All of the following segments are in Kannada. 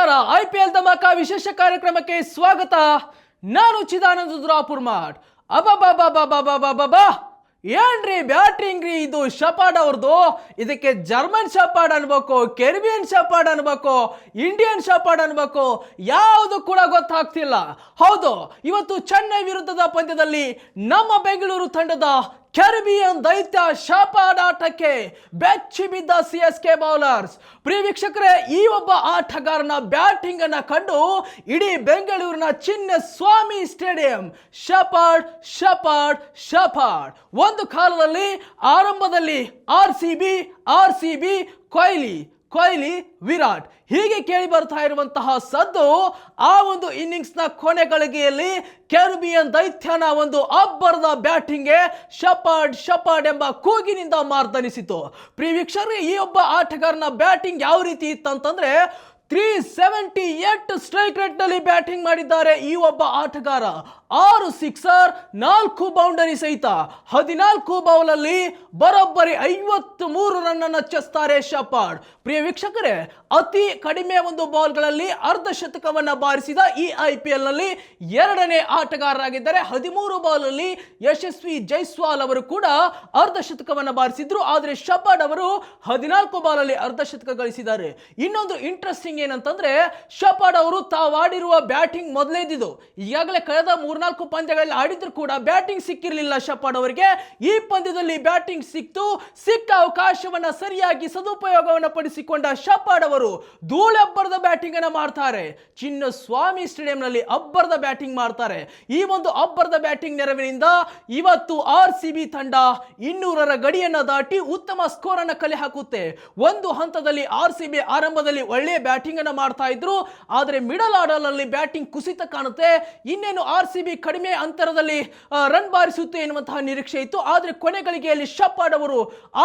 ನಮಸ್ಕಾರ. IPL ಧಮಾಕ ವಿಶೇಷ ಕಾರ್ಯಕ್ರಮಕ್ಕೆ ಸ್ವಾಗತ. ನಾನು ಚಿದಾನಂದ ದುರಾಪುರ್ ಮಾಡ್. ಅಬಾ ಏನ್ರಿ ಬ್ಯಾಟಿಂಗ್ ರೀ ಇದು ಶಪಾಡ್ ಅವ್ರದ್ದು. ಇದಕ್ಕೆ ಜರ್ಮನ್ ಶಪಾಡ್ ಅನ್ಬೇಕು, ಕೆರಿಬಿಯನ್ ಶಪಾಡ್ ಅನ್ಬೇಕು, ಇಂಡಿಯನ್ ಶಪಾಡ್ ಅನ್ಬೇಕು, ಯಾವುದು ಕೂಡ ಗೊತ್ತಾಗ್ತಿಲ್ಲ. ಹೌದು, ಇವತ್ತು ಚೆನ್ನೈ ವಿರುದ್ಧದ ಪಂದ್ಯದಲ್ಲಿ ನಮ್ಮ ಬೆಂಗಳೂರು ತಂಡದ ಕೆರಿಬಿಯನ್ ದೈತ್ಯ ಶಪಾಡ್ ಆಟಕ್ಕೆ ಬೆಚ್ಚಿ ಬಿದ್ದ CSK ಬೌಲರ್ಸ್. ಪ್ರಿಯ ವೀಕ್ಷಕರೇ, ಈ ಒಬ್ಬ ಆಟಗಾರನ ಬ್ಯಾಟಿಂಗ್ ಅನ್ನ ಕಂಡು ಇಡೀ ಬೆಂಗಳೂರಿನ ಚಿನ್ನಸ್ವಾಮಿ ಸ್ಟೇಡಿಯಂ ಶಪಾಡ್ ಶಪಾಡ್ ಶಪಾಡ್. ಒಂದು ಕಾಲದಲ್ಲಿ ಆರಂಭದಲ್ಲಿ RCB ಕೊಹ್ಲಿ ವಿರಾಟ್ ಹೀಗೆ ಕೇಳಿ ಬರ್ತಾ ಇರುವಂತಹ ಸದ್ದು ಆ ಒಂದು ಇನ್ನಿಂಗ್ಸ್ ನ ಕೊನೆ ಗಳಿಗೆಯಲ್ಲಿ ಕೆರಿಬಿಯನ್ ದೈತ್ಯನ ಒಂದು ಅಬ್ಬರದ ಬ್ಯಾಟಿಂಗ್ಗೆ ಶಪಾಡ್ ಎಂಬ ಕೂಗಿನಿಂದ ಮಾರ್ದನಿಸಿತು. ಪ್ರಿಯ ವೀಕ್ಷಕರೇ, ಈ ಒಬ್ಬ ಆಟಗಾರನ ಬ್ಯಾಟಿಂಗ್ ಯಾವ ರೀತಿ ಇತ್ತಂತಂದ್ರೆ 378 ಸ್ಟ್ರೈಕ್ ರೇಟ್ ನಲ್ಲಿ ಬ್ಯಾಟಿಂಗ್ ಮಾಡಿದ್ದಾರೆ ಈ ಒಬ್ಬ ಆಟಗಾರ. 6 ಸಿಕ್ಸರ್, 4 ಬೌಂಡರಿ ಸಹಿತ 14 ಬೌಲ್ ಅಲ್ಲಿ ಬರೋಬ್ಬರಿ 53 ರನ್ ಅನ್ನು ಚೆಸ್ತಾರೆ ಶಪಾಡ್. ಪ್ರಿಯ ವೀಕ್ಷಕರೇ, ಅತಿ ಕಡಿಮೆ ಒಂದು ಬಾಲ್ಗಳಲ್ಲಿ ಅರ್ಧ ಶತಕವನ್ನ ಬಾರಿಸಿದ ಈ IPL ನಲ್ಲಿ ಎರಡನೇ ಆಟಗಾರರಾಗಿದ್ದಾರೆ. 13 ಬಾಲ್ ಅಲ್ಲಿ ಯಶಸ್ವಿ ಜೈಸ್ವಾಲ್ ಅವರು ಕೂಡ ಅರ್ಧ ಶತಕವನ್ನ ಬಾರಿಸಿದ್ರು. ಆದರೆ ಶಪಾಡ್ ಅವರು 14 ಬಾಲ್ ಅಲ್ಲಿ ಅರ್ಧ ಶತಕ ಗಳಿಸಿದ್ದಾರೆ. ಇನ್ನೊಂದು ಇಂಟ್ರೆಸ್ಟಿಂಗ್ ಏನಂತಂದ್ರೆ, ಶಪಾಡ್ ಅವರು ತಾವಾಡಿರುವ ಬ್ಯಾಟಿಂಗ್ ಮೊದಲೇದಿದ್ದು. ಈಗಾಗಲೇ ಕಳೆದ 3-4 ಪಂದ್ಯಗಳಲ್ಲಿ ಆಡಿದ್ರು ಕೂಡ ಬ್ಯಾಟಿಂಗ್ ಸಿಕ್ಕಿರಲಿಲ್ಲ ಶಪಾಡ್ ಅವರಿಗೆ. ಈ ಪಂದ್ಯದಲ್ಲಿ ಬ್ಯಾಟಿಂಗ್ ಸಿಕ್ಕ ಅವಕಾಶವನ್ನ ಸರಿಯಾಗಿ ಸದುಪಯೋಗವನ್ನು ಪಡಿಸಿಕೊಂಡ ಶಪಾಡ್ ಅವರು ಧೂಳೆಬ್ಬರದ ಬ್ಯಾಟಿಂಗ್ ಅನ್ನ ಮಾಡ್ತಾರೆ. ಚಿನ್ನಸ್ವಾಮಿ ಸ್ಟೇಡಿಯಂ ನಲ್ಲಿ ಅಬ್ಬರದ ಬ್ಯಾಟಿಂಗ್ ಮಾಡ್ತಾರೆ. ಈ ಒಂದು ಅಬ್ಬರದ ಬ್ಯಾಟಿಂಗ್ ನೆರವಿನಿಂದ ಇವತ್ತು RCB ತಂಡ 200ರ ಗಡಿಯನ್ನ ದಾಟಿ ಉತ್ತಮ ಸ್ಕೋರ್ ಅನ್ನ ಕಲೆ ಹಾಕುತ್ತೆ. ಒಂದು ಹಂತದಲ್ಲಿ RCB ಆರಂಭದಲ್ಲಿ ಒಳ್ಳೆಯ ಬ್ಯಾಟಿಂಗ್ ಅನ್ನ ಮಾಡ್ತಾ ಇದ್ರು, ಆದರೆ ಮಿಡಲ್ ಆರ್ಡರ್ ಅಲ್ಲಿ ಬ್ಯಾಟಿಂಗ್ ಕುಸಿತ ಕಾಣುತ್ತೆ. ಇನ್ನೇನು RCB ಕಡಿಮೆ ಅಂತರದಲ್ಲಿ ರನ್ ಬಾರಿಸುತ್ತೆ ಎನ್ನುವಂತಹ ನಿರೀಕ್ಷೆ ಇತ್ತು. ಆದರೆ ಕೊನೆ ಗಳಿಗೆಯಲ್ಲಿ ಶಪಾಡ್ ಅವರು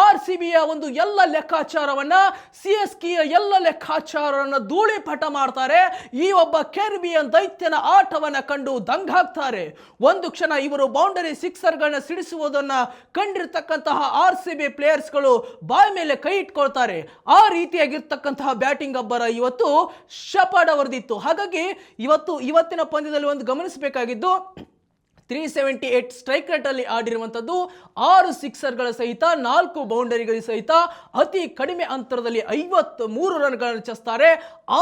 RCBಯ ಒಂದು ಎಲ್ಲ ಲೆಕ್ಕಾಚಾರವನ್ನ, CSKಯ ಎಲ್ಲ ಲೆಕ್ಕಾಚಾರವನ್ನ ಧೂಳಿಪಟ ಮಾಡ್ತಾರೆ. ಈ ಒಬ್ಬ ಕೆರಿಬಿಯನ್ ದೈತ್ಯನ ಆಟವನ್ನ ಕಂಡು ದಂಗಾಗ್ತಾರೆ. ಒಂದು ಕ್ಷಣ ಇವರು ಬೌಂಡರಿ ಸಿಕ್ಸರ್ ಗಳನ್ನ ಸಿಡಿಸುವುದನ್ನ ಕಂಡಿರ್ತಕ್ಕಂತಹ RCB ಪ್ಲೇಯರ್ಸ್ ಗಳು ಬಾಯ್ ಮೇಲೆ ಕೈ ಇಟ್ಕೊಳ್ತಾರೆ. ಆ ರೀತಿಯಾಗಿರ್ತಕ್ಕಂತಹ ಬ್ಯಾಟಿಂಗ್ ಅಬ್ಬರ ಇವತ್ತು ಶಪಾಡ್ ಅವರದಿತ್ತು. ಹಾಗಾಗಿ ಇವತ್ತಿನ ಪಂದ್ಯದಲ್ಲಿ ಒಂದು ಗಮನಿಸಬೇಕಾಗಿದ್ದು, 378 ಸ್ಟ್ರೈಕ್ ರೇಟ್ ಅಲ್ಲಿ ಆಡಿರುವಂತದ್ದು, 6 ಸಿಕ್ಸರ್ಗಳ ಸಹಿತ 4 ಬೌಂಡರಿಗಳ ಸಹಿತ ಅತಿ ಕಡಿಮೆ ಅಂತರದಲ್ಲಿ 53 ರನ್ಗಳನ್ನು ಚೆಸ್ತಾರೆ.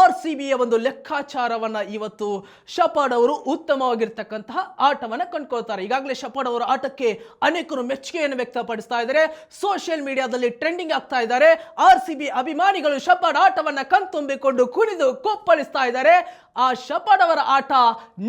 RCBಯ ಒಂದು ಲೆಕ್ಕಾಚಾರವನ್ನ ಇವತ್ತು ಶಪಾಡ್ ಅವರು ಉತ್ತಮವಾಗಿರ್ತಕ್ಕಂತಹ ಆಟವನ್ನ ಕಂಡುಕೊಳ್ತಾರೆ. ಈಗಾಗಲೇ ಶಪಾಡ್ ಅವರ ಆಟಕ್ಕೆ ಅನೇಕರು ಮೆಚ್ಚುಗೆಯನ್ನು ವ್ಯಕ್ತಪಡಿಸ್ತಾ ಇದ್ದಾರೆ, ಸೋಷಿಯಲ್ ಮೀಡಿಯಾದಲ್ಲಿ ಟ್ರೆಂಡಿಂಗ್ ಆಗ್ತಾ ಇದ್ದಾರೆ. RCB ಅಭಿಮಾನಿಗಳು ಶಪಾಡ್ ಆಟವನ್ನ ಕಣ್ತುಂಬಿಕೊಂಡು ಕುಣಿದು ಕೊಪ್ಪಳಿಸ್ತಾ ಇದ್ದಾರೆ. ಆ ಶಪಾಡ್ ಅವರ ಆಟ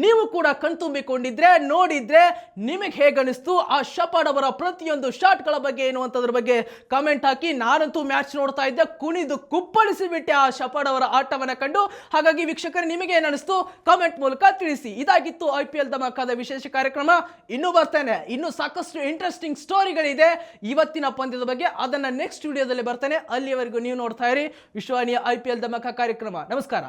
ನೀವು ಕೂಡ ಕಣ್ತುಂಬಿಕೊಂಡಿದ್ರೆ, ನೋಡಿದ್ರೆ ನಿಮಗೆ ಹೇಗನಿಸ್ತು? ಆ ಶಪಾಡ್ ಅವರ ಪ್ರತಿಯೊಂದು ಶಾಟ್ಗಳ ಬಗ್ಗೆ ಎನ್ನುವಂಥದ್ರ ಬಗ್ಗೆ ಕಮೆಂಟ್ ಹಾಕಿ. ನಾನಂತೂ ಮ್ಯಾಚ್ ನೋಡ್ತಾ ಇದ್ದೆ, ಕುಣಿದು ಕುಪ್ಪಳಿಸಿ ಬಿಟ್ಟೆ ಆ ಶಪಾಡ್ ಅವರ ಆಟವನ್ನ ಕಂಡು. ಹಾಗಾಗಿ ವೀಕ್ಷಕರು, ನಿಮಗೆ ಏನಿಸ್ತು ಕಮೆಂಟ್ ಮೂಲಕ ತಿಳಿಸಿ. ಇದಾಗಿತ್ತು IPL ಧಮಾಕಾದ ವಿಶೇಷ ಕಾರ್ಯಕ್ರಮ. ಇನ್ನೂ ಬರ್ತೇನೆ, ಇನ್ನೂ ಸಾಕಷ್ಟು ಇಂಟ್ರೆಸ್ಟಿಂಗ್ ಸ್ಟೋರಿಗಳಿದೆ ಇವತ್ತಿನ ಪಂದ್ಯದ ಬಗ್ಗೆ. ಅದನ್ನ ನೆಕ್ಸ್ಟ್ ವಿಡಿಯೋದಲ್ಲಿ ಬರ್ತೇನೆ. ಅಲ್ಲಿಯವರೆಗೂ ನೀವು ನೋಡ್ತಾ ಇರಿ ವಿಶ್ವವಾಣಿಯ IPL ಧಮಾಕ ಕಾರ್ಯಕ್ರಮ. ನಮಸ್ಕಾರ.